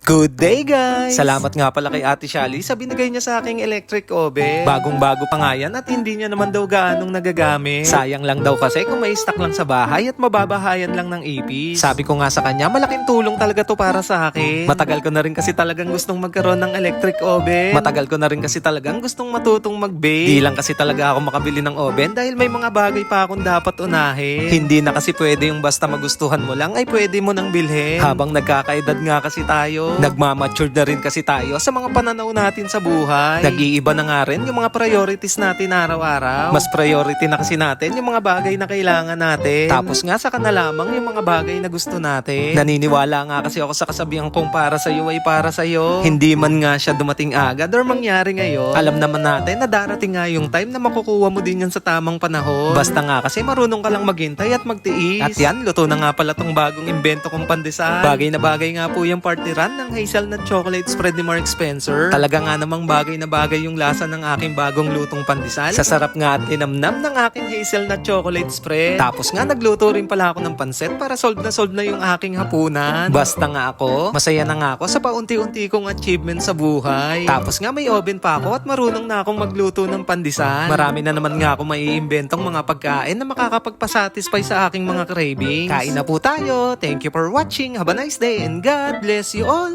Good day, guys! Salamat nga pala kay Ate Shally sa binigay niya sa aking electric oven. Bagong-bago pa nga yan at hindi niya naman daw gaanong nagagamit. Sayang lang daw kasi kung may stock lang sa bahay at mababahayan lang ng ipis. Sabi ko nga sa kanya, malaking tulong talaga to para sa akin. Matagal ko na rin kasi talagang gustong magkaroon ng electric oven. Matagal ko na rin kasi talagang gustong matutong mag-bake. Di lang kasi talaga ako makabili ng oven dahil may mga bagay pa akong dapat unahin. Hindi na kasi pwede yung basta magustuhan mo lang ay pwede mo nang bilhin. Habang nagkakaedad nga kasi tayo, nagmamature na rin kasi tayo sa mga pananaw natin sa buhay. Nag-iiba na nga rin yung mga priorities natin araw-araw. Mas priority na kasi natin yung mga bagay na kailangan natin. Tapos nga saka na lamang yung mga bagay na gusto natin. Naniniwala nga kasi ako sa kasabihan kong para sa'yo ay para sa'yo. Hindi man nga siya dumating agad or mangyari ngayon, alam naman natin na darating nga yung time na makukuha mo din yan sa tamang panahon. Basta nga kasi marunong ka lang maghintay at magtiis. At yan, luto na nga pala tong bagong imbento kong pandesal. Bagay na bagay nga po yung party run ng hazelnut chocolate spread ni Mark Spencer. Talaga nga namang bagay na bagay yung lasa ng aking bagong lutong pandesal. Sa sarap nga at linamnam ng aking hazelnut chocolate spread. Tapos nga nagluto rin pala ako ng pansit para solve na yung aking hapunan. Basta nga ako, masaya na nga ako sa paunti-unti kong achievement sa buhay. Tapos nga may oven pa ako at marunong na akong magluto ng pandesal. Marami na naman nga ako maiimbentong mga pagkain na makakapagpasatisfy sa aking mga cravings. Kain na po tayo. Thank you for watching. Have a nice day and God bless you all.